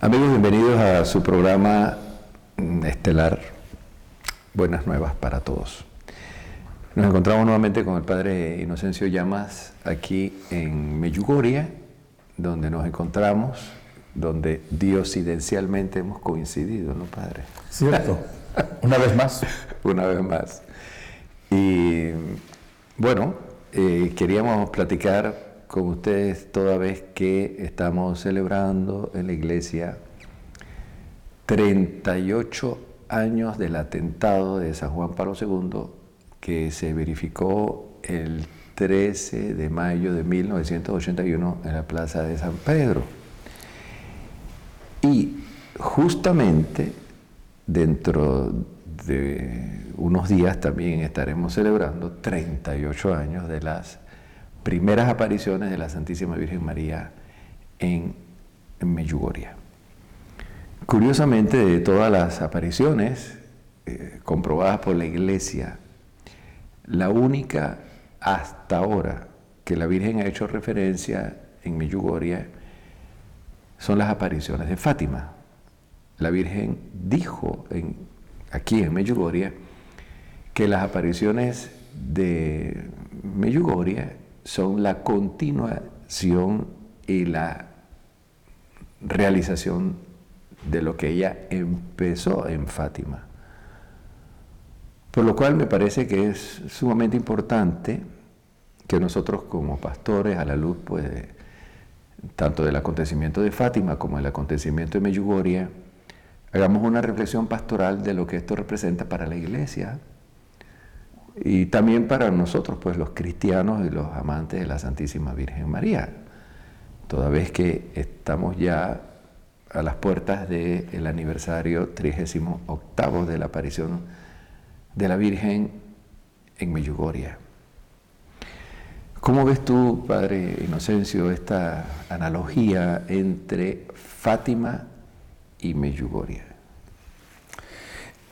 Amigos, bienvenidos a su programa estelar Buenas Nuevas para Todos. Nos encontramos nuevamente con el Padre Inocencio Llamas aquí en Medjugorje, donde nos encontramos, donde diosidencialmente hemos coincidido, ¿no, Padre? Cierto, una vez más. Una vez más. Y bueno, queríamos platicar con ustedes toda vez que estamos celebrando en la iglesia 38 años del atentado de San Juan Pablo II que se verificó el 13 de mayo de 1981 en la Plaza de San Pedro. Y justamente dentro de unos días también estaremos celebrando 38 años de las primeras apariciones de la Santísima Virgen María en Medjugorje. Curiosamente, de todas las apariciones comprobadas por la Iglesia, la única hasta ahora que la Virgen ha hecho referencia en Medjugorje son las apariciones de Fátima. La Virgen dijo aquí en Medjugorje que las apariciones de Medjugorje son la continuación y la realización de lo que ella empezó en Fátima. Por lo cual me parece que es sumamente importante que nosotros como pastores, a la luz pues, tanto del acontecimiento de Fátima como del acontecimiento de Medjugorje, hagamos una reflexión pastoral de lo que esto representa para la Iglesia y también para nosotros, pues los cristianos y los amantes de la Santísima Virgen María, toda vez que estamos ya a las puertas del aniversario 38º de la aparición de la Virgen en Medjugorje. ¿Cómo ves tú, Padre Inocencio, esta analogía entre Fátima y Medjugorje?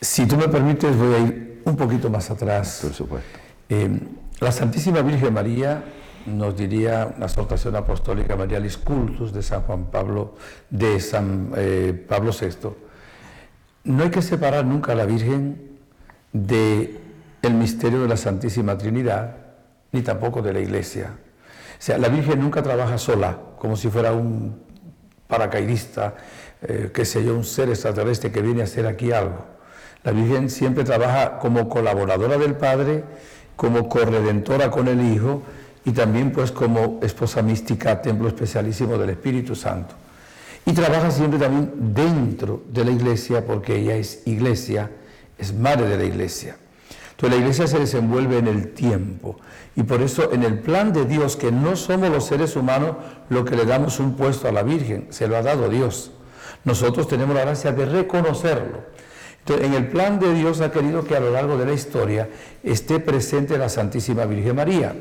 Si tú me permites, voy a ir un poquito más atrás. Por supuesto. La Santísima Virgen María, nos diría la exhortación apostólica Marialis Cultus de San Pablo VI, no hay que separar nunca a la Virgen del misterio de la Santísima Trinidad, ni tampoco de la Iglesia. O sea, la Virgen nunca trabaja sola, como si fuera un paracaidista, un ser extraterrestre que viene a hacer aquí algo. La Virgen siempre trabaja como colaboradora del Padre, como corredentora con el Hijo y también pues como esposa mística, templo especialísimo del Espíritu Santo. Y trabaja siempre también dentro de la Iglesia porque ella es Iglesia, es madre de la Iglesia. Entonces la Iglesia se desenvuelve en el tiempo y por eso en el plan de Dios, que no somos los seres humanos los que le damos un puesto a la Virgen, se lo ha dado Dios. Nosotros tenemos la gracia de reconocerlo. Entonces, en el plan de Dios ha querido que a lo largo de la historia esté presente la Santísima Virgen María.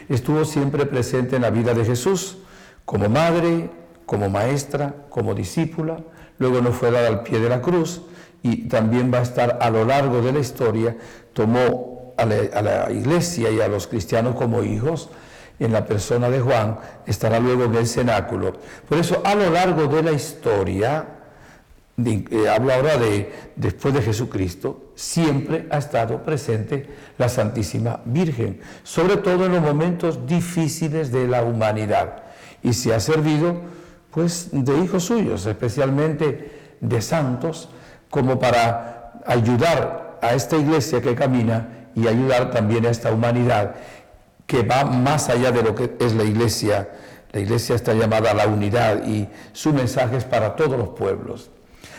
Estuvo siempre presente en la vida de Jesús, como madre, como maestra, como discípula, luego nos fue dada al pie de la cruz y también va a estar a lo largo de la historia, tomó a la Iglesia y a los cristianos como hijos, en la persona de Juan, estará luego en el cenáculo. Por eso, a lo largo de la historia, hablo ahora de después de Jesucristo, siempre ha estado presente la Santísima Virgen, sobre todo en los momentos difíciles de la humanidad, y se ha servido pues de hijos suyos, especialmente de santos, como para ayudar a esta iglesia que camina y ayudar también a esta humanidad que va más allá de lo que es la iglesia. La iglesia está llamada a la unidad y su mensaje es para todos los pueblos.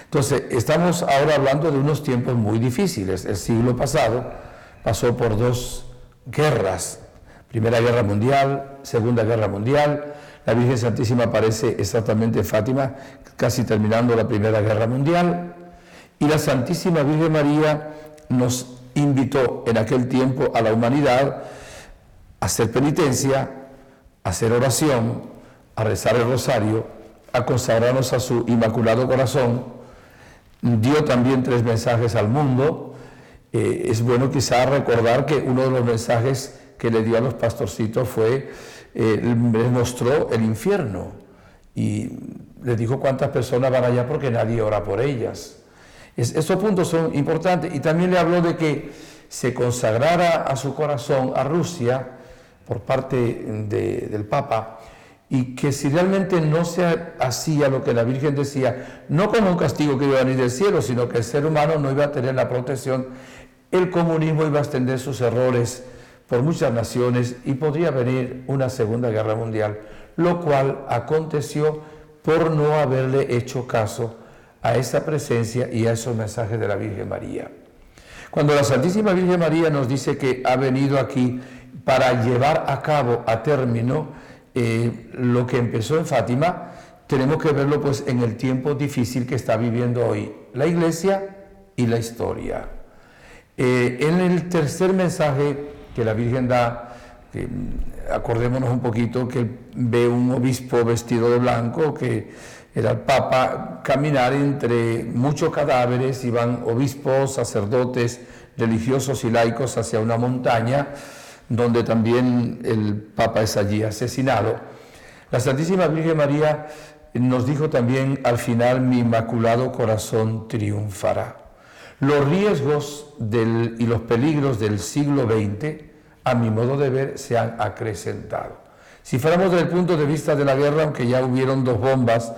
Entonces, estamos ahora hablando de unos tiempos muy difíciles. El siglo pasado pasó por dos guerras, Primera Guerra Mundial, Segunda Guerra Mundial. La Virgen Santísima aparece exactamente en Fátima, casi terminando la Primera Guerra Mundial. Y la Santísima Virgen María nos invitó en aquel tiempo a la humanidad a hacer penitencia, a hacer oración, a rezar el rosario, a consagrarnos a su Inmaculado Corazón. Dio también 3 mensajes al mundo. Es bueno quizá recordar que uno de los mensajes que le dio a los pastorcitos fue, les mostró el infierno y les dijo cuántas personas van allá porque nadie ora por ellas. Esos puntos son importantes. Y también le habló de que se consagrara a su corazón a Rusia por parte del Papa, y que si realmente no se hacía lo que la Virgen decía, no como un castigo que iba a venir del cielo, sino que el ser humano no iba a tener la protección, el comunismo iba a extender sus errores por muchas naciones y podría venir una Segunda Guerra Mundial, lo cual aconteció por no haberle hecho caso a esa presencia y a esos mensajes de la Virgen María. Cuando la Santísima Virgen María nos dice que ha venido aquí para llevar a cabo, a término, lo que empezó en Fátima, tenemos que verlo pues en el tiempo difícil que está viviendo hoy la Iglesia y la historia. En el tercer mensaje que la Virgen da, acordémonos un poquito que ve un obispo vestido de blanco, que era el Papa, caminar entre muchos cadáveres, iban obispos, sacerdotes, religiosos y laicos hacia una montaña, donde también el Papa es allí asesinado. La Santísima Virgen María nos dijo también al final: mi Inmaculado Corazón triunfará. Los riesgos y los peligros del siglo XX, a mi modo de ver, se han acrecentado. Si fuéramos desde el punto de vista de la guerra, aunque ya hubieron 2 bombas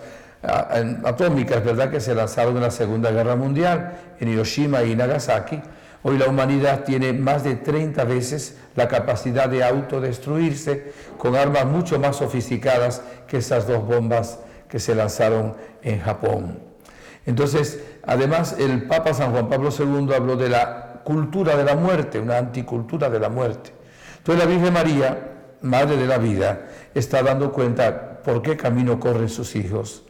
atómicas, ¿verdad?, que se lanzaron en la Segunda Guerra Mundial, en Hiroshima y Nagasaki, hoy la humanidad tiene más de 30 veces la capacidad de autodestruirse con armas mucho más sofisticadas que esas 2 bombas que se lanzaron en Japón. Entonces, además, el Papa San Juan Pablo II habló de la cultura de la muerte, una anticultura de la muerte. Entonces, la Virgen María, Madre de la Vida, está dando cuenta por qué camino corren sus hijos.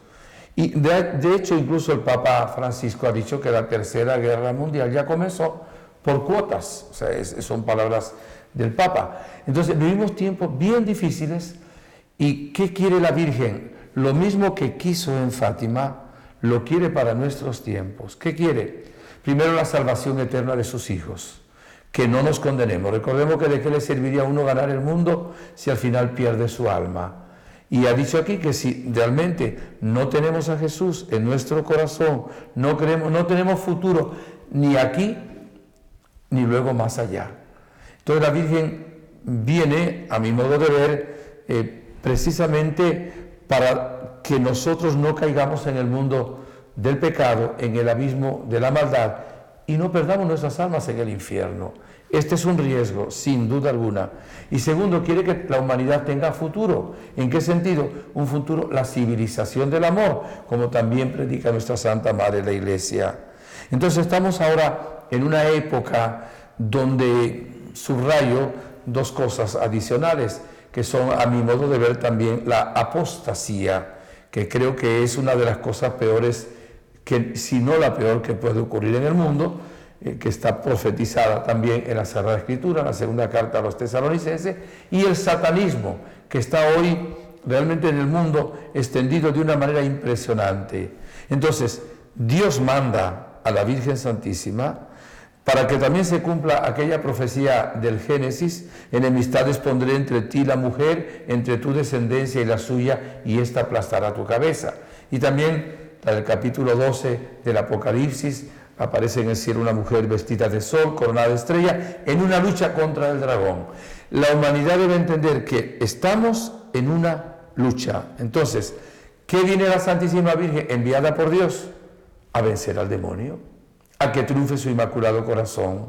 Y de hecho, incluso el Papa Francisco ha dicho que la Tercera Guerra Mundial ya comenzó por cuotas, o sea, son palabras del Papa. Entonces, vivimos tiempos bien difíciles, y ¿qué quiere la Virgen? Lo mismo que quiso en Fátima, lo quiere para nuestros tiempos. ¿Qué quiere? Primero, la salvación eterna de sus hijos, que no nos condenemos. Recordemos que de qué le serviría a uno ganar el mundo si al final pierde su alma. Y ha dicho aquí que si realmente no tenemos a Jesús en nuestro corazón, no tenemos futuro ni aquí ni luego más allá. Entonces la Virgen viene, a mi modo de ver, precisamente para que nosotros no caigamos en el mundo del pecado, en el abismo de la maldad, y no perdamos nuestras almas en el infierno. Este es un riesgo, sin duda alguna. Y segundo, quiere que la humanidad tenga futuro. ¿En qué sentido? Un futuro, la civilización del amor, como también predica nuestra Santa Madre la Iglesia. Entonces estamos ahora en una época donde subrayo 2 cosas adicionales, que son, a mi modo de ver, también la apostasía, que creo que es una de las cosas peores, que si no la peor que puede ocurrir en el mundo, que está profetizada también en la Sagrada Escritura, en la segunda carta a los Tesalonicenses, y el satanismo, que está hoy realmente en el mundo extendido de una manera impresionante. Entonces, Dios manda a la Virgen Santísima para que también se cumpla aquella profecía del Génesis: enemistades pondré entre ti y la mujer, entre tu descendencia y la suya, y ésta aplastará tu cabeza. Y también en el capítulo 12 del Apocalipsis aparece en el cielo una mujer vestida de sol, coronada de estrella, en una lucha contra el dragón. La humanidad debe entender que estamos en una lucha. Entonces, ¿qué viene la Santísima Virgen enviada por Dios? A vencer al demonio, a que triunfe su Inmaculado Corazón.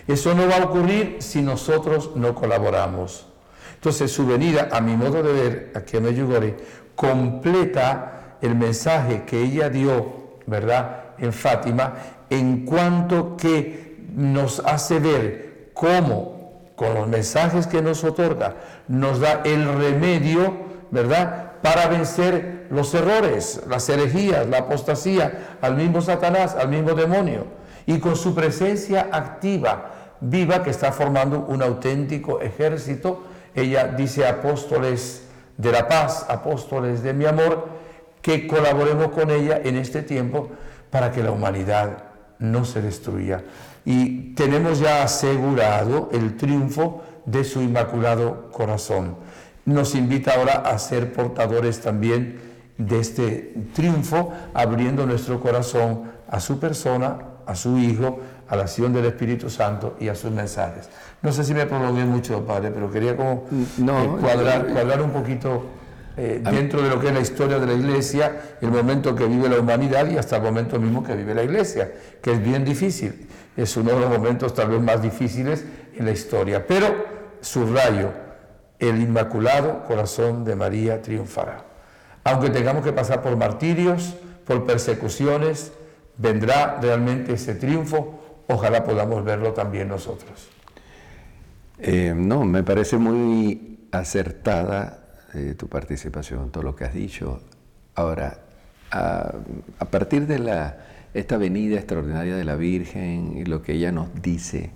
Eso no va a ocurrir si nosotros no colaboramos. Entonces, su venida, a mi modo de ver, aquí en Medjugorje, completa el mensaje que ella dio, ¿verdad?, en Fátima, en cuanto que nos hace ver cómo, con los mensajes que nos otorga, nos da el remedio, ¿verdad?, para vencer los errores, las herejías, la apostasía, al mismo Satanás, al mismo demonio, y con su presencia activa, viva, que está formando un auténtico ejército. Ella dice: apóstoles de la paz, apóstoles de mi amor, que colaboremos con ella en este tiempo para que la humanidad no se destruya. Y tenemos ya asegurado el triunfo de su Inmaculado Corazón. Nos invita ahora a ser portadores también de este triunfo, abriendo nuestro corazón a su persona, a su Hijo, a la acción del Espíritu Santo y a sus mensajes. No sé si me prolongué mucho, Padre, pero quería como cuadrar un poquito dentro de lo que es la historia de la Iglesia, el momento que vive la humanidad y hasta el momento mismo que vive la Iglesia, que es bien difícil. Es uno de los momentos tal vez más difíciles en la historia. Pero, subrayo, el Inmaculado Corazón de María triunfará. Aunque tengamos que pasar por martirios, por persecuciones, vendrá realmente ese triunfo. Ojalá podamos verlo también nosotros. No, me parece muy acertada tu participación, todo lo que has dicho. Ahora, a partir de esta venida extraordinaria de la Virgen y lo que ella nos dice,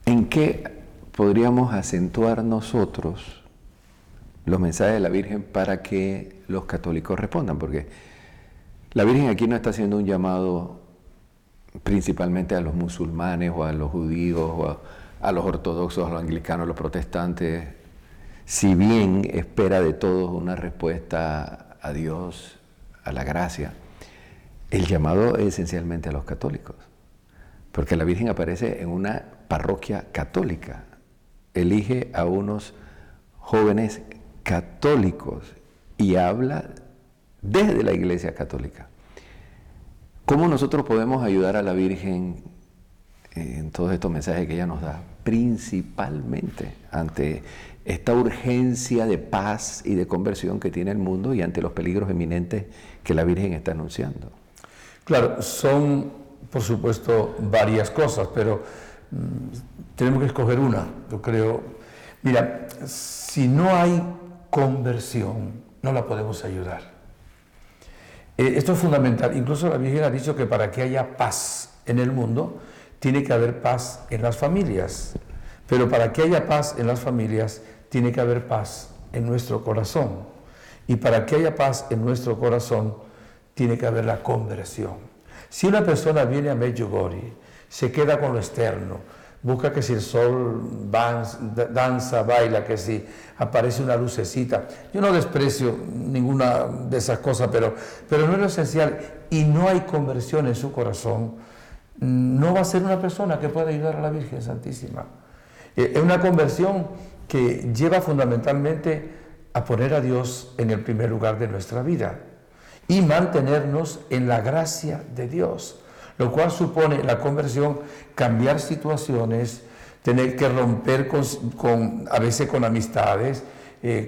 ¿en qué podríamos acentuar nosotros los mensajes de la Virgen para que los católicos respondan? Porque la Virgen aquí no está haciendo un llamado principalmente a los musulmanes o a los judíos o a los ortodoxos, a los anglicanos, a los protestantes, si bien espera de todos una respuesta a Dios, a la gracia. El llamado es esencialmente a los católicos, porque la Virgen aparece en una parroquia católica, elige a unos jóvenes católicos y habla desde la Iglesia católica. ¿Cómo nosotros podemos ayudar a la Virgen en todos estos mensajes que ella nos da? Principalmente ante esta urgencia de paz y de conversión que tiene el mundo y ante los peligros eminentes que la Virgen está anunciando. Claro, son, por supuesto, varias cosas, pero tenemos que escoger una, yo creo. Mira, si no hay conversión, no la podemos ayudar. Esto es fundamental. Incluso la Virgen ha dicho que para que haya paz en el mundo, tiene que haber paz en las familias. Pero para que haya paz en las familias, tiene que haber paz en nuestro corazón. Y para que haya paz en nuestro corazón, tiene que haber la conversión. Si una persona viene a Medjugorje, se queda con lo externo, busca que si el sol danza, baila, que si aparece una lucecita. Yo no desprecio ninguna de esas cosas, pero no es lo esencial. Y no hay conversión en su corazón, no va a ser una persona que pueda ayudar a la Virgen Santísima. Es una conversión que lleva fundamentalmente a poner a Dios en el primer lugar de nuestra vida y mantenernos en la gracia de Dios, lo cual supone la conversión cambiar situaciones, tener que romper a veces con amistades,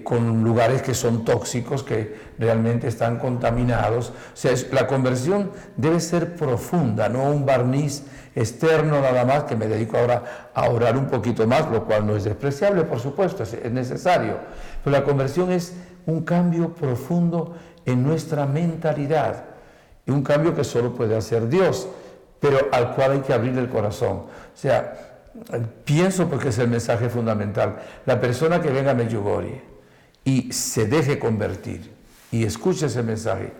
con lugares que son tóxicos, que realmente están contaminados. O sea, la conversión debe ser profunda, no un barniz externo nada más, que me dedico ahora a orar un poquito más, lo cual no es despreciable, por supuesto, es necesario. Pero la conversión es un cambio profundo en nuestra mentalidad, y un cambio que solo puede hacer Dios, pero al cual hay que abrir el corazón. O sea, pienso, porque es el mensaje fundamental, la persona que venga a Medjugorje y se deje convertir y escuche ese mensaje,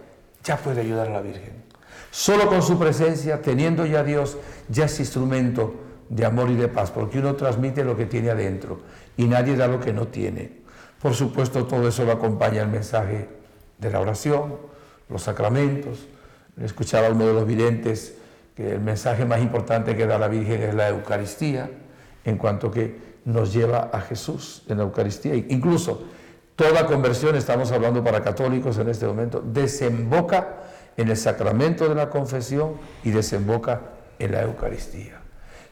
ya puede ayudar a la Virgen. Solo con su presencia, teniendo ya a Dios, ya es instrumento de amor y de paz, porque uno transmite lo que tiene adentro y nadie da lo que no tiene. Por supuesto, todo eso lo acompaña el mensaje de la oración, los sacramentos. Escuchaba a uno de los videntes que el mensaje más importante que da la Virgen es la Eucaristía, en cuanto que nos lleva a Jesús en la Eucaristía. Incluso toda conversión, estamos hablando para católicos en este momento, desemboca en el sacramento de la confesión y desemboca en la Eucaristía.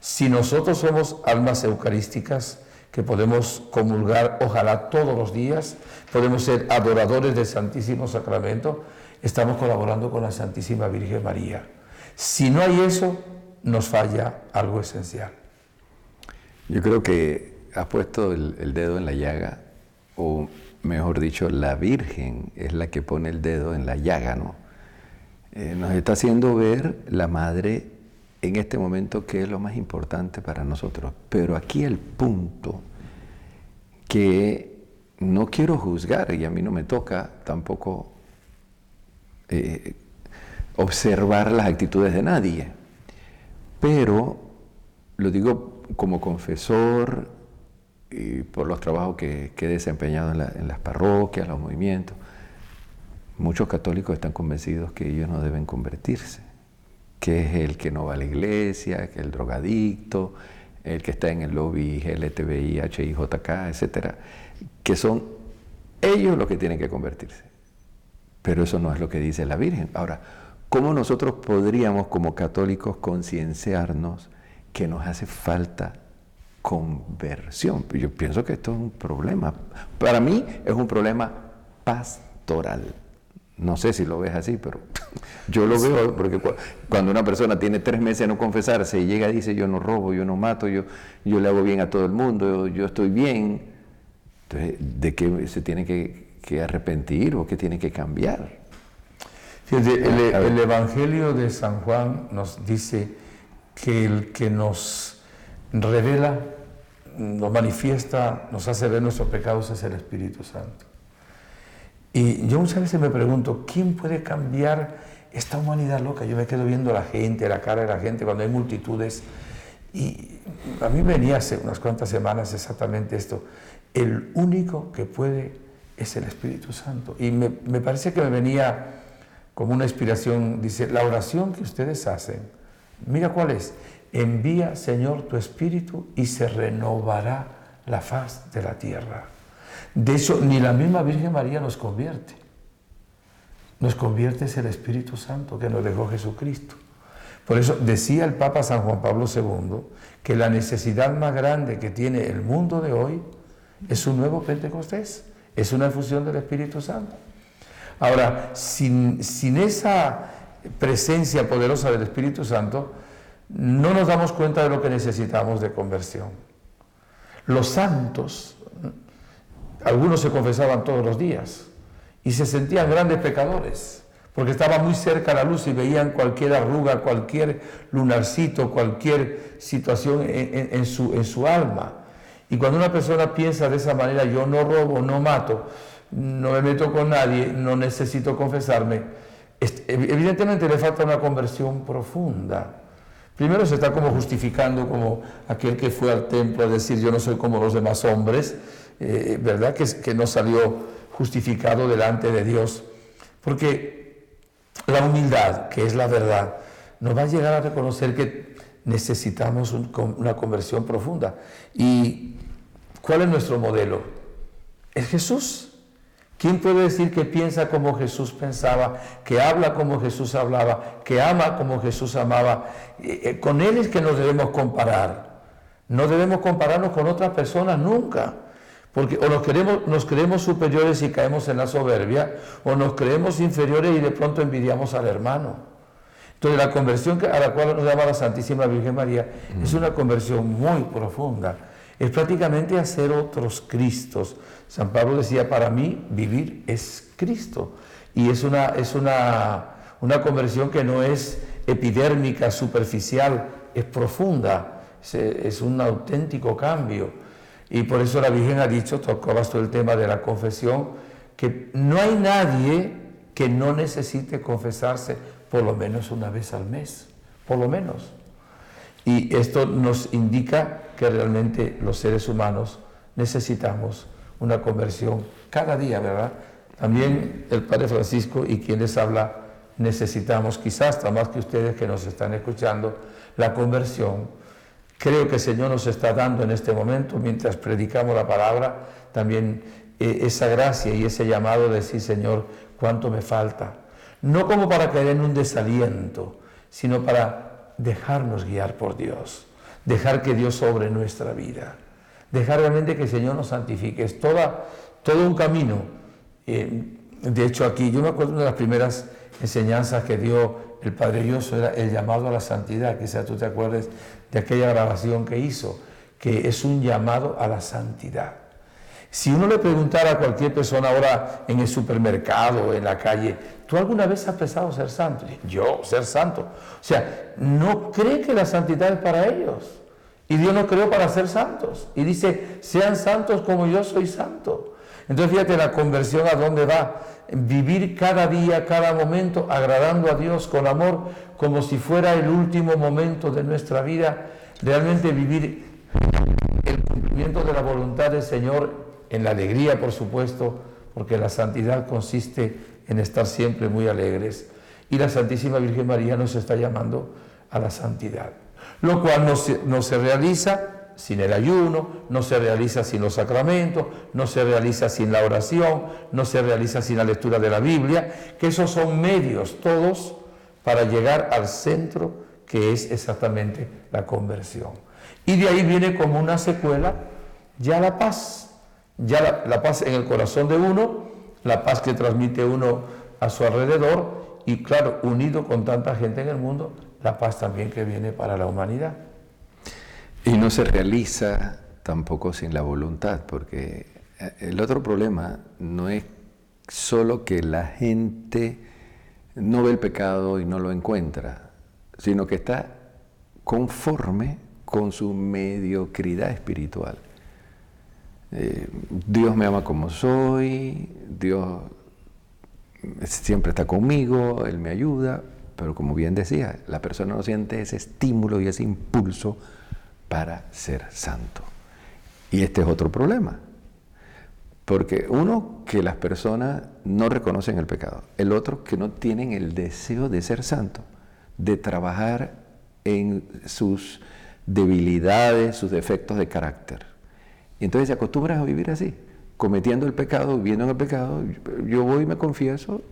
Si nosotros somos almas eucarísticas, que podemos comulgar, ojalá todos los días, podemos ser adoradores del Santísimo Sacramento, estamos colaborando con la Santísima Virgen María. Si no hay eso, nos falla algo esencial. Yo creo que has puesto el dedo en la llaga, o mejor dicho, la Virgen es la que pone el dedo en la llaga, ¿no? Nos está haciendo ver la Madre en este momento que es lo más importante para nosotros. Pero aquí el punto que no quiero juzgar, y a mí no me toca tampoco observar las actitudes de nadie, pero lo digo como confesor y por los trabajos que he desempeñado en las parroquias, los movimientos, muchos católicos están convencidos que ellos no deben convertirse, que es el que no va a la iglesia, que es el drogadicto, el que está en el lobby LTBI, HIJK, etcétera, que son ellos los que tienen que convertirse. Pero eso no es lo que dice la Virgen. Ahora, ¿cómo nosotros podríamos como católicos concienciarnos que nos hace falta conversión? Yo pienso que esto es un problema. Para mí es un problema pastoral. No sé si lo ves así, pero yo lo veo, porque cuando una persona tiene 3 meses de no confesarse y llega y dice yo no robo, yo no mato, yo le hago bien a todo el mundo, yo estoy bien, entonces, ¿de qué se tiene que arrepentir o qué tiene que cambiar? Fíjate, el Evangelio de San Juan nos dice que el que nos revela, nos manifiesta, nos hace ver nuestros pecados es el Espíritu Santo. Y yo muchas veces me pregunto, ¿quién puede cambiar esta humanidad loca? Yo me quedo viendo a la gente, la cara de la gente cuando hay multitudes. Y a mí venía hace unas cuantas semanas exactamente esto. El único que puede es el Espíritu Santo. Y me parece que me venía como una inspiración. Dice, la oración que ustedes hacen, mira cuál es. Envía, Señor, tu Espíritu y se renovará la faz de la tierra. De hecho, ni la misma Virgen María nos convierte. Nos convierte es el Espíritu Santo que nos dejó Jesucristo. Por eso decía el Papa San Juan Pablo II que la necesidad más grande que tiene el mundo de hoy es un nuevo Pentecostés, es una infusión del Espíritu Santo. Ahora, sin esa presencia poderosa del Espíritu Santo, no nos damos cuenta de lo que necesitamos de conversión. Los santos, algunos se confesaban todos los días y se sentían grandes pecadores porque estaban muy cerca a la luz y veían cualquier arruga, cualquier lunarcito, cualquier situación en su alma. Y cuando una persona piensa de esa manera, yo no robo, no mato, no me meto con nadie, no necesito confesarme, evidentemente le falta una conversión profunda. Primero se está como justificando como aquel que fue al templo a decir yo no soy como los demás hombres, ¿verdad? Que no salió justificado delante de Dios. Porque la humildad, que es la verdad, nos va a llegar a reconocer que necesitamos una conversión profunda. ¿Y cuál es nuestro modelo? Es Jesús. ¿Quién puede decir que piensa como Jesús pensaba, que habla como Jesús hablaba, que ama como Jesús amaba? Con Él es que nos debemos comparar. No debemos compararnos con otras personas nunca. Porque o nos creemos superiores y caemos en la soberbia, o nos creemos inferiores y de pronto envidiamos al hermano. Entonces la conversión a la cual nos llama la Santísima Virgen María es una conversión muy profunda. Es prácticamente hacer otros Cristos. San Pablo decía, para mí vivir es Cristo. Y es una conversión que no es epidérmica, superficial, es profunda, es un auténtico cambio. Y por eso la Virgen ha dicho, tocabas todo el tema de la confesión, que no hay nadie que no necesite confesarse por lo menos una vez al mes, por lo menos. Y esto nos indica que realmente los seres humanos necesitamos una conversión cada día, ¿verdad? También el Padre Francisco y quien les habla necesitamos, quizás hasta más que ustedes que nos están escuchando, la conversión. Creo que el Señor nos está dando en este momento, mientras predicamos la palabra, también esa gracia y ese llamado de decir, Señor, ¿cuánto me falta? No como para caer en un desaliento, sino para dejarnos guiar por Dios, dejar que Dios obre nuestra vida, dejar realmente que el Señor nos santifique. Es todo un camino. De hecho, aquí, yo me acuerdo de una de las primeras enseñanzas que dio el Padre Lloso, era el llamado a la santidad. Quizás tú te acuerdes de aquella grabación que hizo, que es un llamado a la santidad. Si uno le preguntara a cualquier persona ahora en el supermercado, en la calle, ¿tú alguna vez has pensado ser santo? Yo, ser santo. O sea, no cree que la santidad es para ellos. Y Dios nos creó para ser santos. Y dice, sean santos como yo soy santo. Entonces fíjate la conversión a dónde va. Vivir cada día, cada momento, agradando a Dios con amor, como si fuera el último momento de nuestra vida. Realmente vivir el cumplimiento cumplimiento de la voluntad del Señor, en la alegría, por supuesto, porque la santidad consiste en estar siempre muy alegres. Y la Santísima Virgen María nos está llamando a la santidad, lo cual no se realiza sin el ayuno, no se realiza sin los sacramentos, no se realiza sin la oración, no se realiza sin la lectura de la Biblia, que esos son medios todos para llegar al centro, que es exactamente la conversión. Y de ahí viene como una secuela ya la paz, ya la paz en el corazón de uno, la paz que transmite uno a su alrededor y claro, unido con tanta gente en el mundo, la paz también que viene para la humanidad. Y no se realiza tampoco sin la voluntad, porque el otro problema no es solo que la gente no ve el pecado y no lo encuentra, sino que está conforme con su mediocridad espiritual. Dios me ama como soy, Dios siempre está conmigo, Él me ayuda, pero como bien decía, la persona no siente ese estímulo y ese impulso para ser santo. Y este es otro problema, porque uno, que las personas no reconocen el pecado, el otro, que no tienen el deseo de ser santo, de trabajar en sus debilidades, sus defectos de carácter. Y entonces se acostumbran a vivir así, cometiendo el pecado, viviendo en el pecado. Yo voy y me confieso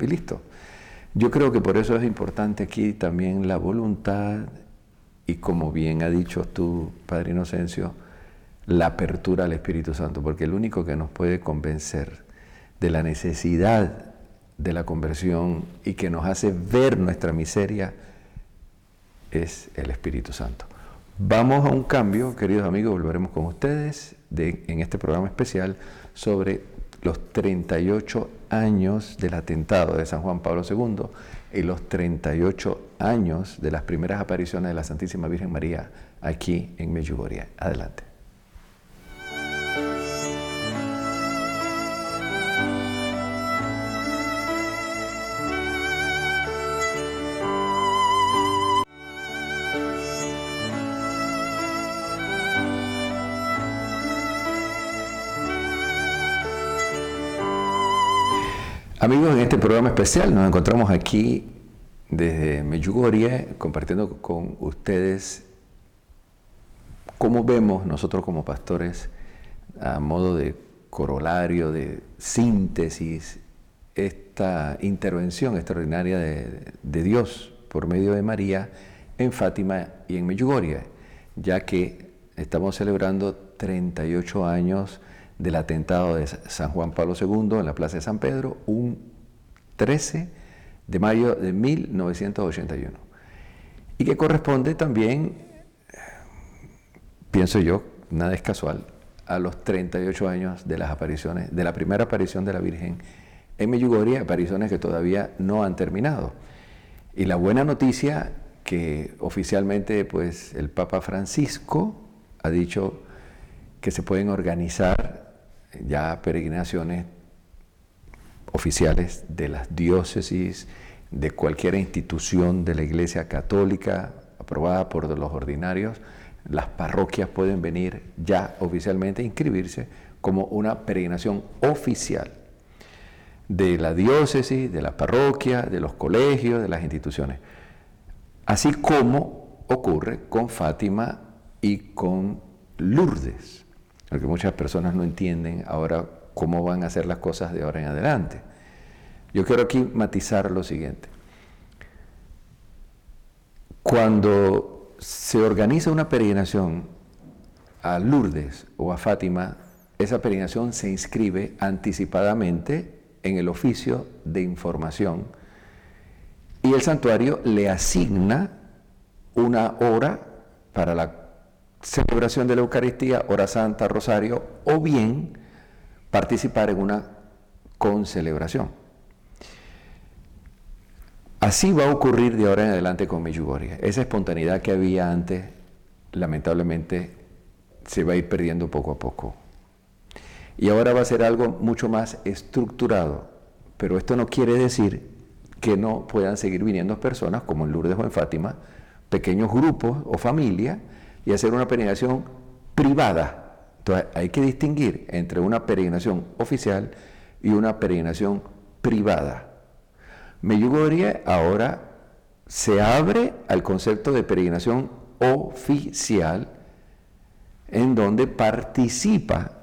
y listo. Yo creo que por eso es importante aquí también la voluntad y, como bien ha dicho tú, Padre Inocencio, la apertura al Espíritu Santo, porque el único que nos puede convencer de la necesidad de la conversión y que nos hace ver nuestra miseria es el Espíritu Santo. Vamos a un cambio, queridos amigos, volveremos con ustedes en este programa especial sobre los 38 años del atentado de San Juan Pablo II y los 38 años de las primeras apariciones de la Santísima Virgen María aquí en Medjugorje. Adelante. Amigos, en este programa especial nos encontramos aquí desde Medjugorje compartiendo con ustedes cómo vemos nosotros como pastores, a modo de corolario, de síntesis, esta intervención extraordinaria de Dios por medio de María en Fátima y en Medjugorje, ya que estamos celebrando 38 años del atentado de San Juan Pablo II en la Plaza de San Pedro, un 13 de mayo de 1981. Y que corresponde también, pienso yo, nada es casual, a los 38 años de las apariciones, de la primera aparición de la Virgen en Medjugorje, apariciones que todavía no han terminado. Y la buena noticia que oficialmente pues el Papa Francisco ha dicho que se pueden organizar ya peregrinaciones oficiales de las diócesis, de cualquier institución de la Iglesia Católica aprobada por los ordinarios. Las parroquias pueden venir ya oficialmente a inscribirse como una peregrinación oficial de la diócesis, de la parroquia, de los colegios, de las instituciones. Así como ocurre con Fátima y con Lourdes, porque muchas personas no entienden ahora cómo van a hacer las cosas de ahora en adelante. Yo quiero aquí matizar lo siguiente. Cuando se organiza una peregrinación a Lourdes o a Fátima, esa peregrinación se inscribe anticipadamente en el oficio de información y el santuario le asigna una hora para la celebración de la Eucaristía, hora santa, rosario, o bien participar en una concelebración. Así va a ocurrir de ahora en adelante con Medjugorje. Esa espontaneidad que había antes, lamentablemente, se va a ir perdiendo poco a poco. Y ahora va a ser algo mucho más estructurado. Pero esto no quiere decir que no puedan seguir viniendo personas, como en Lourdes o en Fátima, pequeños grupos o familias, y hacer una peregrinación privada. Entonces hay que distinguir entre una peregrinación oficial y una peregrinación privada. Medjugorje ahora se abre al concepto de peregrinación oficial, en donde participa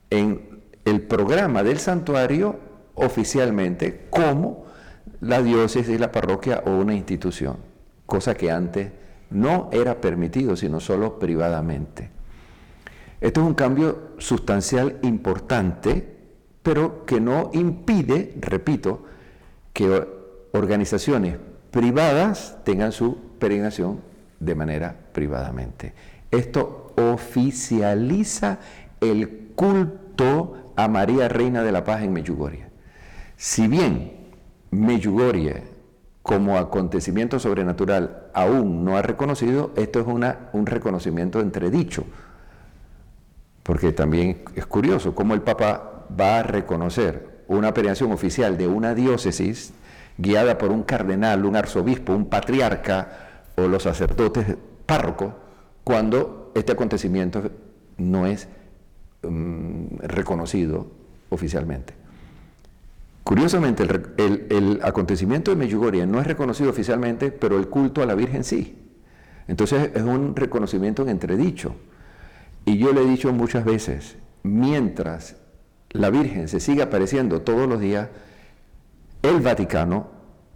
en el programa del santuario oficialmente como la diócesis, la parroquia o una institución, cosa que antes no era permitido, sino solo privadamente. Esto es un cambio sustancial importante, pero que no impide, repito, que organizaciones privadas tengan su peregrinación de manera privadamente. Esto oficializa el culto a María Reina de la Paz en Medjugorje. Si bien Medjugorje como acontecimiento sobrenatural aún no ha reconocido, esto es un reconocimiento entredicho, porque también es curioso cómo el Papa va a reconocer una peregrinación oficial de una diócesis guiada por un cardenal, un arzobispo, un patriarca o los sacerdotes párrocos, cuando este acontecimiento no es reconocido oficialmente. Curiosamente, el acontecimiento de Medjugorje no es reconocido oficialmente, pero el culto a la Virgen sí. Entonces es un reconocimiento en entredicho. Y yo le he dicho muchas veces, mientras la Virgen se siga apareciendo todos los días, el Vaticano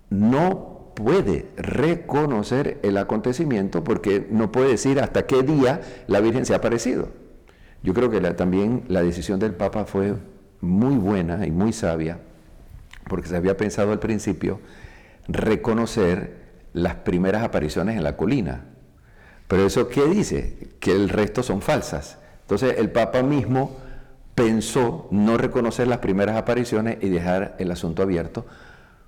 no puede reconocer el acontecimiento porque no puede decir hasta qué día la Virgen se ha aparecido. Yo creo que también la decisión del Papa fue muy buena y muy sabia, porque se había pensado al principio reconocer las primeras apariciones en la colina. Pero eso, ¿qué dice? Que el resto son falsas. Entonces el Papa mismo pensó no reconocer las primeras apariciones y dejar el asunto abierto,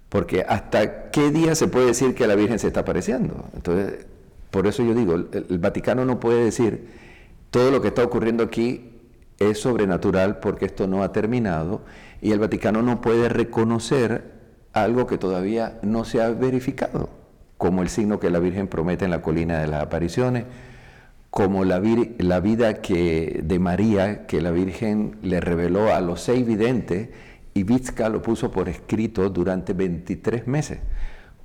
porque ¿hasta qué día se puede decir que la Virgen se está apareciendo? Entonces, por eso yo digo, el Vaticano no puede decir todo lo que está ocurriendo aquí es sobrenatural porque esto no ha terminado, y el Vaticano no puede reconocer algo que todavía no se ha verificado, como el signo que la Virgen promete en la colina de las apariciones, como la vida de María, que la Virgen le reveló a los 6 videntes, y Vizca lo puso por escrito durante 23 meses,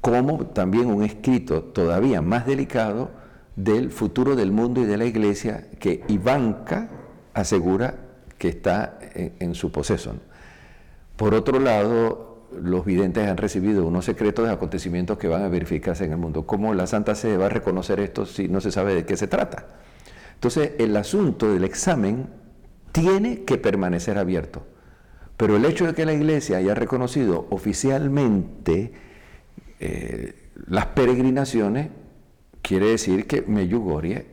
como también un escrito todavía más delicado del futuro del mundo y de la Iglesia, que Ivanka asegura que está en su poseso. Por otro lado, los videntes han recibido unos secretos de acontecimientos que van a verificarse en el mundo. ¿Cómo la Santa Sede va a reconocer esto si no se sabe de qué se trata? Entonces, el asunto del examen tiene que permanecer abierto. Pero el hecho de que la Iglesia haya reconocido oficialmente las peregrinaciones quiere decir que Medjugorje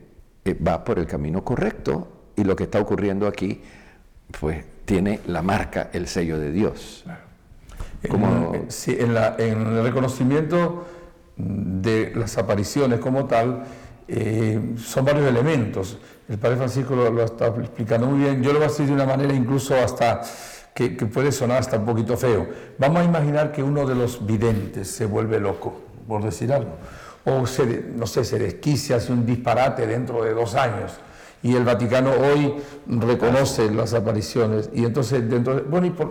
va por el camino correcto, y lo que está ocurriendo aquí pues tiene la marca, el sello de Dios. Claro. Sí, en el reconocimiento de las apariciones como tal, son varios elementos. El Padre Francisco lo está explicando muy bien. Yo lo voy a decir de una manera incluso hasta que puede sonar hasta un poquito feo. Vamos a imaginar que uno de los videntes se vuelve loco, por decir algo, o se desquicia, hace un disparate dentro de 2 años, y el Vaticano hoy reconoce las apariciones, y entonces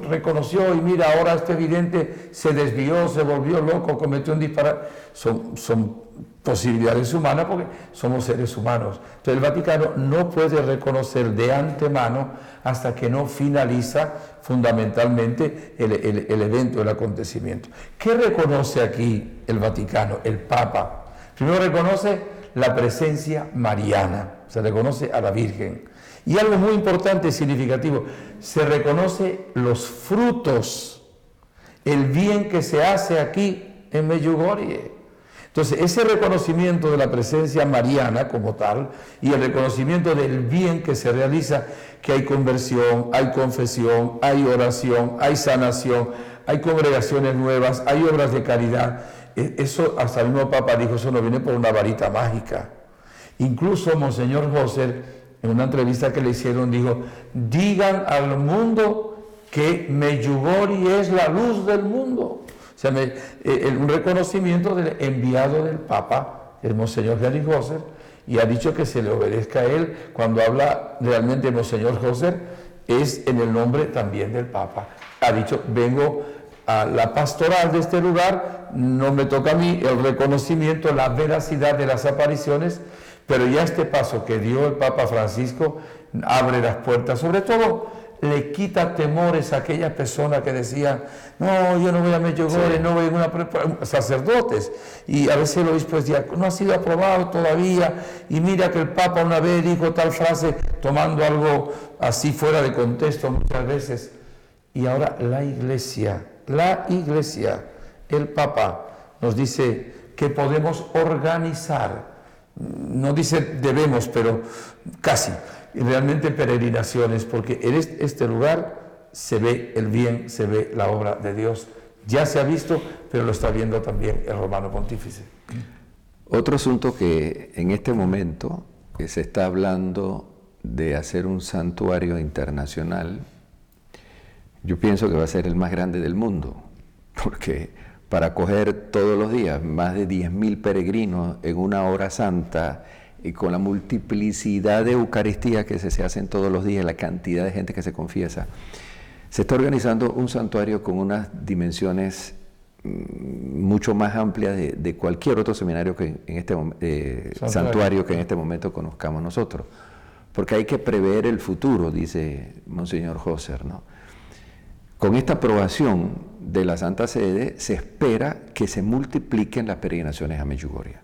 reconoció, y mira, ahora este vidente se desvió, se volvió loco, cometió un disparate. Son posibilidades humanas porque somos seres humanos. Entonces el Vaticano no puede reconocer de antemano hasta que no finaliza fundamentalmente el evento, el acontecimiento. ¿Qué reconoce aquí el Vaticano, el Papa? Primero reconoce la presencia mariana, se reconoce a la Virgen. Y algo muy importante y significativo, se reconoce los frutos, el bien que se hace aquí en Medjugorje. Entonces, ese reconocimiento de la presencia mariana como tal, y el reconocimiento del bien que se realiza, que hay conversión, hay confesión, hay oración, hay sanación, hay congregaciones nuevas, hay obras de caridad. Eso, hasta el mismo Papa dijo, eso no viene por una varita mágica. Incluso Monseñor José, en una entrevista que le hicieron, dijo, digan al mundo que Medjugorje es la luz del mundo. O sea, un reconocimiento del enviado del Papa, el Monseñor Henry José, y ha dicho que se le obedezca a él. Cuando habla realmente Monseñor Hauser, es en el nombre también del Papa. Ha dicho, vengo a la pastoral de este lugar, no me toca a mí el reconocimiento, la veracidad de las apariciones, pero ya este paso que dio el Papa Francisco abre las puertas, sobre todo le quita temores a aquellas personas que decían, no, yo no voy a Medjugorje, no voy a sacerdotes, y a veces el obispo decía, no ha sido aprobado todavía, y mira que el Papa una vez dijo tal frase, tomando algo así fuera de contexto muchas veces, y ahora la Iglesia, el Papa nos dice que podemos organizar, no dice debemos, pero casi, realmente peregrinaciones, porque en este lugar se ve el bien, se ve la obra de Dios. Ya se ha visto, pero lo está viendo también el Romano Pontífice. Otro asunto que en este momento se está hablando de hacer un santuario internacional, yo pienso que va a ser el más grande del mundo, porque para acoger todos los días más de 10.000 peregrinos en una hora santa, y con la multiplicidad de Eucaristía que se hacen todos los días, la cantidad de gente que se confiesa, se está organizando un santuario con unas dimensiones mucho más amplias de cualquier otro seminario que en este santuario que en este momento conozcamos nosotros. Porque hay que prever el futuro, dice Monseñor Hauser, ¿no? Con esta aprobación de la Santa Sede se espera que se multipliquen las peregrinaciones a Medjugorje.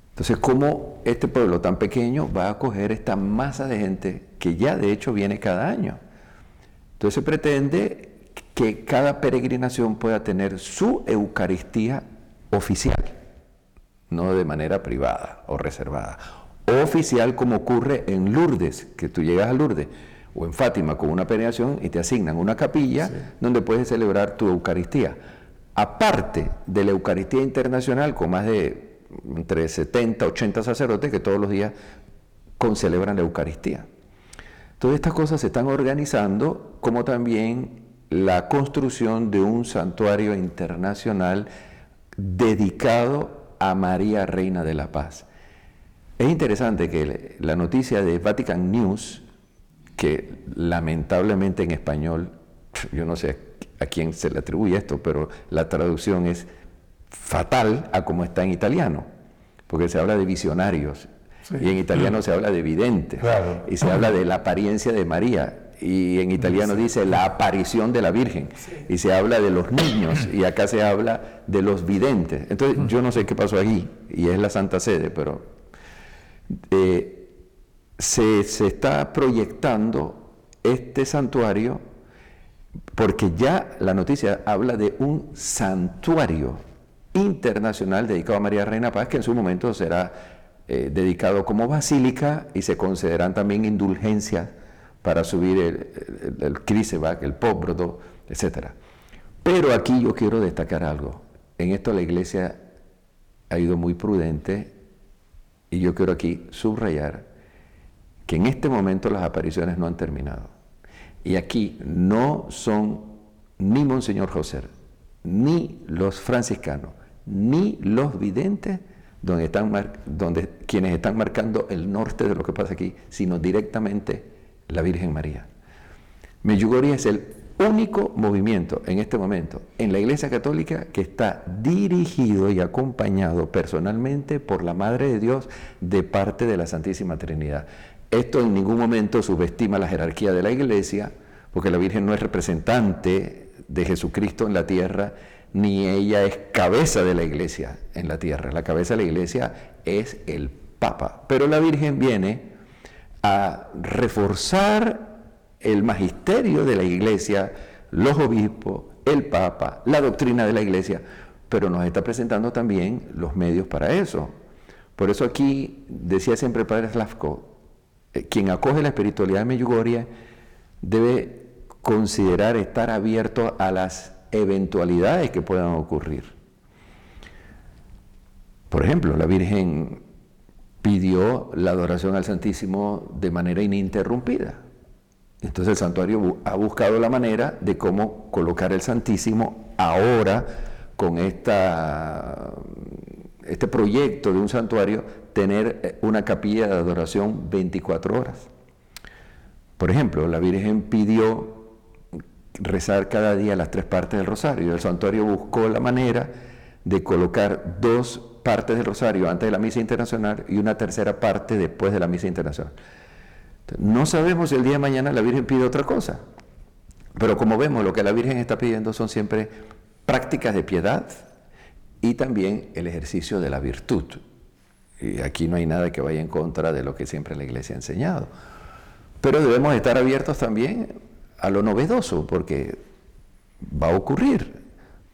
Entonces, ¿cómo este pueblo tan pequeño va a acoger esta masa de gente que ya de hecho viene cada año? Entonces se pretende que cada peregrinación pueda tener su Eucaristía oficial, no de manera privada o reservada. Oficial, como ocurre en Lourdes, que tú llegas a Lourdes, o en Fátima con una peregrinación y te asignan una capilla donde puedes celebrar tu Eucaristía. Aparte de la Eucaristía internacional con más de entre 70, 80 sacerdotes que todos los días celebran la Eucaristía. Todas estas cosas se están organizando, como también la construcción de un santuario internacional dedicado a María, Reina de la Paz. Es interesante que la noticia de Vatican News, que lamentablemente en español, yo no sé a quién se le atribuye esto, pero la traducción es fatal a como está en italiano, porque se habla de visionarios, y en italiano se habla de videntes, y se habla de la apariencia de María, y en italiano dice la aparición de la Virgen, y se habla de los niños, y acá se habla de los videntes. Entonces yo no sé qué pasó aquí, y es la Santa Sede, pero se está proyectando este santuario, porque ya la noticia habla de un santuario internacional dedicado a María Reina Paz, que en su momento será dedicado como basílica, y se concederán también indulgencias para subir el Križevák, el Pobrodo, etc. Pero aquí yo quiero destacar algo. En esto la Iglesia ha ido muy prudente, y yo quiero aquí subrayar que en este momento las apariciones no han terminado. Y aquí no son ni Monseñor Hauser, ni los franciscanos, ni los videntes quienes están marcando el norte de lo que pasa aquí, sino directamente la Virgen María. Medjugorje es el único movimiento en este momento en la Iglesia Católica que está dirigido y acompañado personalmente por la Madre de Dios de parte de la Santísima Trinidad. Esto en ningún momento subestima la jerarquía de la Iglesia, porque la Virgen no es representante de Jesucristo en la tierra, ni ella es cabeza de la Iglesia en la tierra. La cabeza de la Iglesia es el Papa. Pero la Virgen viene a reforzar el magisterio de la Iglesia, los obispos, el Papa, la doctrina de la Iglesia, pero nos está presentando también los medios para eso. Por eso aquí decía siempre el Padre Slavko, quien acoge la espiritualidad de Medjugorje debe considerar estar abierto a las eventualidades que puedan ocurrir. Por ejemplo, la Virgen pidió la adoración al Santísimo de manera ininterrumpida. Entonces el santuario ha buscado la manera de cómo colocar el Santísimo ahora con esta este proyecto de un santuario, tener una capilla de adoración 24 horas. Por ejemplo, la Virgen pidió rezar cada día las 3 partes del rosario. El santuario buscó la manera de colocar 2 partes del rosario antes de la misa internacional y una tercera parte después de la misa internacional. Entonces, no sabemos si el día de mañana la Virgen pide otra cosa, pero como vemos, lo que la Virgen está pidiendo son siempre prácticas de piedad y también el ejercicio de la virtud. Y aquí no hay nada que vaya en contra de lo que siempre la Iglesia ha enseñado. Pero debemos estar abiertos también a lo novedoso, porque va a ocurrir.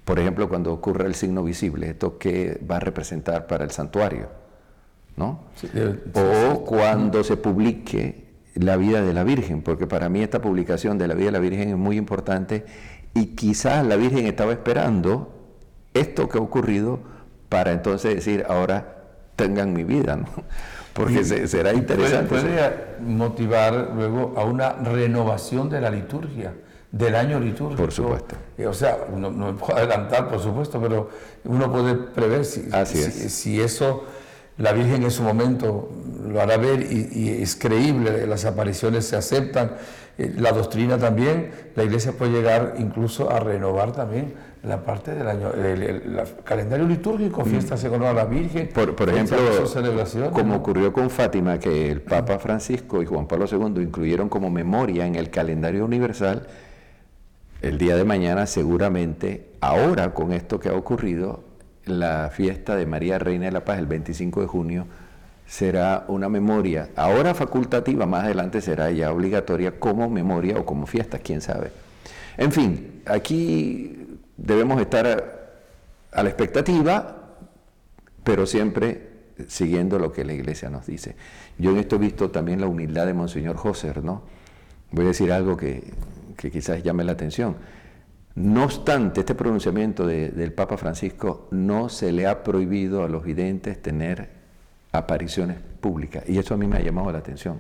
Por ejemplo, cuando ocurra el signo visible, ¿esto qué va a representar para el santuario? ¿No? Sí, o cuando se publique la vida de la Virgen, porque para mí esta publicación de la vida de la Virgen es muy importante y quizás la Virgen estaba esperando esto que ha ocurrido para entonces decir, ahora tengan mi vida, ¿no? Porque será interesante. Puede motivar luego a una renovación de la liturgia, del año litúrgico. Por supuesto. O sea, no me puedo adelantar, por supuesto, pero uno puede prever si eso la Virgen en su momento lo hará ver y es creíble, las apariciones se aceptan, la doctrina también, la Iglesia puede llegar incluso a renovar también la parte del año, el calendario litúrgico, fiestas en honor a la Virgen. Por ejemplo, como ocurrió con Fátima, que el Papa Francisco y Juan Pablo II incluyeron como memoria en el calendario universal, el día de mañana seguramente, ahora con esto que ha ocurrido, la fiesta de María Reina de la Paz, el 25 de junio, será una memoria, ahora facultativa, más adelante será ya obligatoria como memoria o como fiesta, quién sabe. En fin, aquí debemos estar a la expectativa, pero siempre siguiendo lo que la Iglesia nos dice. Yo en esto he visto también la humildad de Monseñor Husser, ¿no? Voy a decir algo que quizás llame la atención. No obstante, este pronunciamiento del Papa Francisco no se le ha prohibido a los videntes tener apariciones públicas, y eso a mí me ha llamado la atención.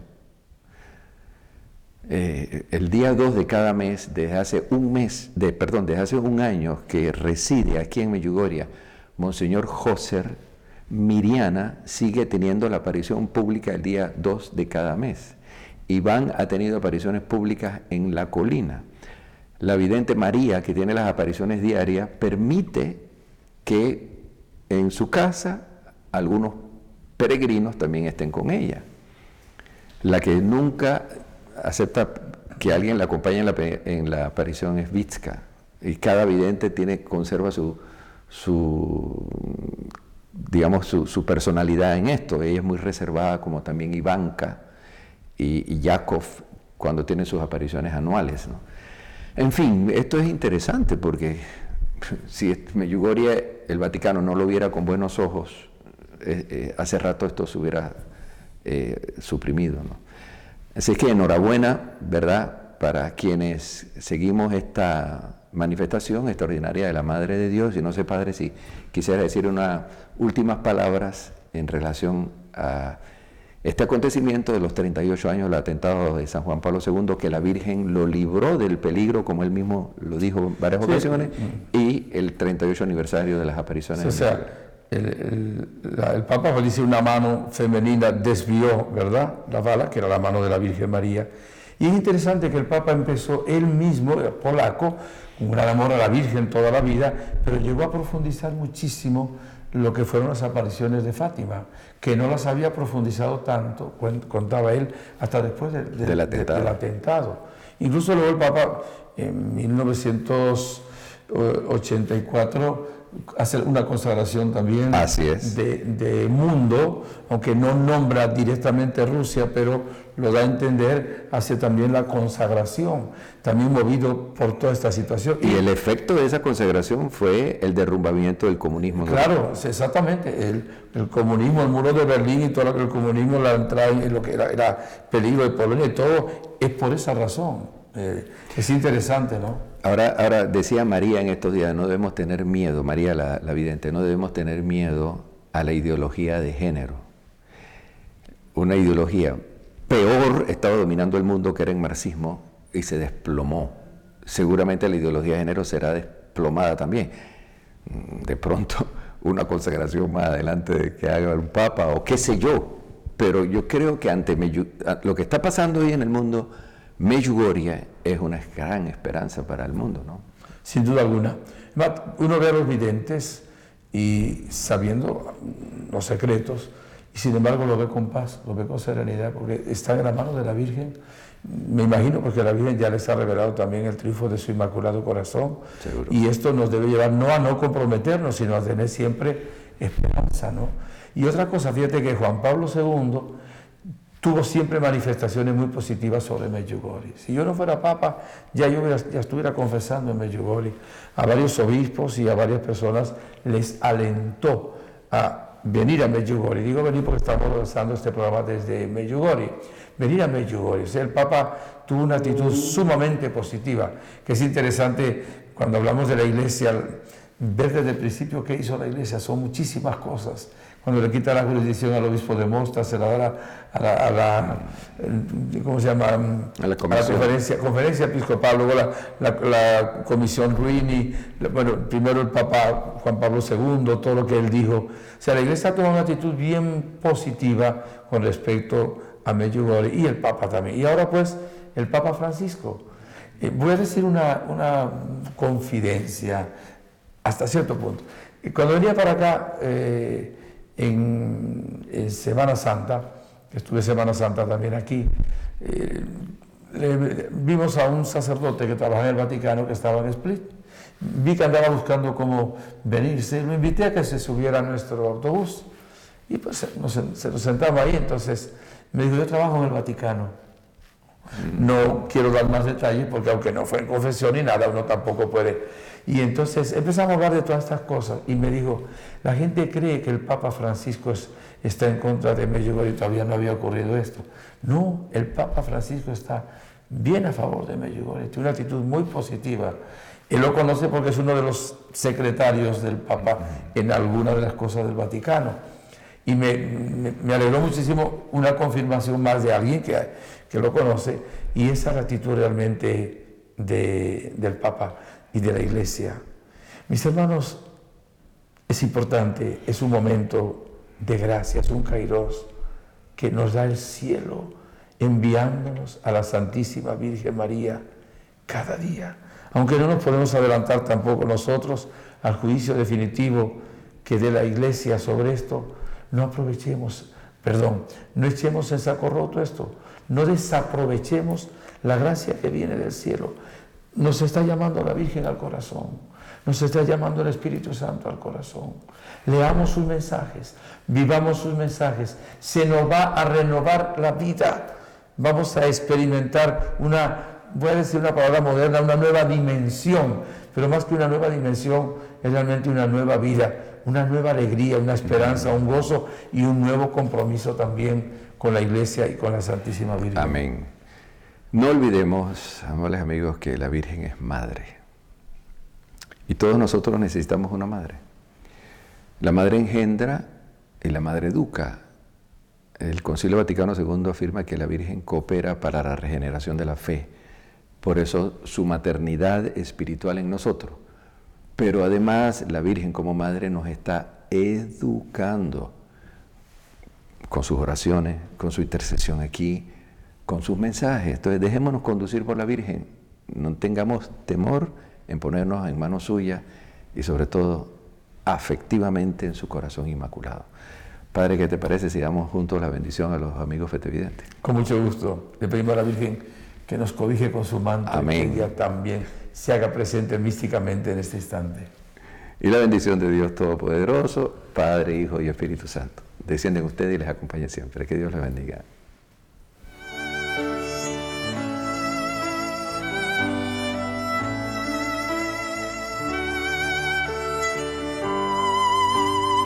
El día 2 de cada mes, desde hace un año que reside aquí en Medjugorje, Monseñor Husser Miriana sigue teniendo la aparición pública el día 2 de cada mes. Iván ha tenido apariciones públicas en La Colina. La vidente María, que tiene las apariciones diarias, permite que en su casa algunos peregrinos también estén con ella. La que nunca acepta que alguien la acompañe en la aparición es Vitska, y cada vidente conserva su personalidad en esto. Ella es muy reservada, como también Ivanka y Yakov cuando tienen sus apariciones anuales, ¿no? En fin, esto es interesante porque si Medjugorje, el Vaticano, no lo viera con buenos ojos, hace rato esto se hubiera suprimido, ¿no? Así que enhorabuena, ¿verdad?, para quienes seguimos esta manifestación extraordinaria de la Madre de Dios. Y no sé, Padre, si quisiera decir unas últimas palabras en relación a este acontecimiento de los 38 años del atentado de San Juan Pablo II, que la Virgen lo libró del peligro, como él mismo lo dijo en varias ocasiones, y el 38 aniversario de las apariciones. O sea, el Papa dice una mano femenina desvió, ¿verdad?, la bala, que era la mano de la Virgen María. Y es interesante que el Papa empezó él mismo, polaco, con un gran amor a la Virgen toda la vida, pero llegó a profundizar muchísimo lo que fueron las apariciones de Fátima, que no las había profundizado tanto, contaba él, hasta después del atentado. Incluso luego el Papa, en 1984, hace una consagración también de mundo, aunque no nombra directamente Rusia, pero lo da a entender, hace también la consagración, también movido por toda esta situación. Y el efecto de esa consagración fue el derrumbamiento del comunismo. Claro, exactamente, el comunismo, el muro de Berlín y todo el comunismo, la entrada en lo que era peligro de Polonia y todo, es por esa razón. Es interesante, ¿no? Ahora decía María en estos días, no debemos tener miedo, María la vidente, no debemos tener miedo a la ideología de género. Una ideología peor estaba dominando el mundo, que era el marxismo, y se desplomó. Seguramente la ideología de género será desplomada también. De pronto una consagración más adelante de que haga un papa o qué sé yo. Pero yo creo que ante lo que está pasando hoy en el mundo, Medjugorje es una gran esperanza para el mundo, ¿no? Sin duda alguna. Uno ve a los videntes y sabiendo los secretos, y sin embargo lo ve con paz, lo ve con serenidad, porque está en la mano de la Virgen. Me imagino porque la Virgen ya les ha revelado también el triunfo de su Inmaculado Corazón. Seguro. Y esto nos debe llevar no a no comprometernos, sino a tener siempre esperanza, ¿no? Y otra cosa, fíjate que Juan Pablo II tuvo siempre manifestaciones muy positivas sobre Medjugorje. Si yo no fuera papa, ya estuviera confesando en Medjugorje. A varios obispos y a varias personas les alentó a venir a Medjugorje. Digo venir porque estamos lanzando este programa desde Medjugorje. Venir a Medjugorje. O sea, el Papa tuvo una actitud sumamente positiva, que es interesante cuando hablamos de la Iglesia, ver desde el principio qué hizo la Iglesia. Son muchísimas cosas. Cuando le quita la jurisdicción al obispo de Mostar, se la da a la ¿cómo se llama? A la conferencia episcopal, luego la comisión Ruini, bueno, primero el Papa Juan Pablo II, todo lo que él dijo. O sea, la Iglesia toma una actitud bien positiva con respecto a Medjugorje y el Papa también. Y ahora pues el Papa Francisco. Voy a decir una confidencia hasta cierto punto. Cuando venía para acá, en Semana Santa, estuve Semana Santa también aquí, vimos a un sacerdote que trabajaba en el Vaticano que estaba en Split. Vi que andaba buscando cómo venirse, lo invité a que se subiera a nuestro autobús y pues se nos sentamos ahí. Entonces me dijo: yo trabajo en el Vaticano. No quiero dar más detalles porque aunque no fue en confesión ni nada, uno tampoco puede. Y entonces empezamos a hablar de todas estas cosas y me dijo: la gente cree que el Papa Francisco está en contra de Medjugorje y todavía no había ocurrido esto. No, el Papa Francisco está bien a favor de Medjugorje, tiene una actitud muy positiva. Él lo conoce porque es uno de los secretarios del Papa en alguna de las cosas del Vaticano. Y me alegró muchísimo una confirmación más de alguien que lo conoce, y esa es la actitud realmente del Papa y de la Iglesia. Mis hermanos, es importante, es un momento de gracia, es un kairos que nos da el cielo enviándonos a la Santísima Virgen María cada día. Aunque no nos podemos adelantar tampoco nosotros al juicio definitivo que dé la Iglesia sobre esto, no echemos en saco roto esto, no desaprovechemos la gracia que viene del cielo. Nos está llamando la Virgen al corazón, nos está llamando el Espíritu Santo al corazón. Leamos sus mensajes, vivamos sus mensajes, se nos va a renovar la vida. Vamos a experimentar voy a decir una palabra moderna, una nueva dimensión, pero más que una nueva dimensión, es realmente una nueva vida, una nueva alegría, una esperanza, un gozo y un nuevo compromiso también con la Iglesia y con la Santísima Virgen. Amén. No olvidemos, amables amigos, que la Virgen es madre. Y todos nosotros necesitamos una madre. La madre engendra y la madre educa. El Concilio Vaticano II afirma que la Virgen coopera para la regeneración de la fe. Por eso su maternidad espiritual en nosotros. Pero además la Virgen como madre nos está educando con sus oraciones, con su intercesión aquí, con sus mensajes. Entonces dejémonos conducir por la Virgen, no tengamos temor en ponernos en manos suyas y sobre todo afectivamente en su corazón inmaculado. Padre, ¿qué te parece si damos juntos la bendición a los amigos fetevidentes? Con mucho gusto. Le pedimos a la Virgen que nos cobije con su manto. Amén. Y que ella también se haga presente místicamente en este instante. Y la bendición de Dios Todopoderoso, Padre, Hijo y Espíritu Santo, descienden ustedes y les acompañe siempre. Que Dios les bendiga.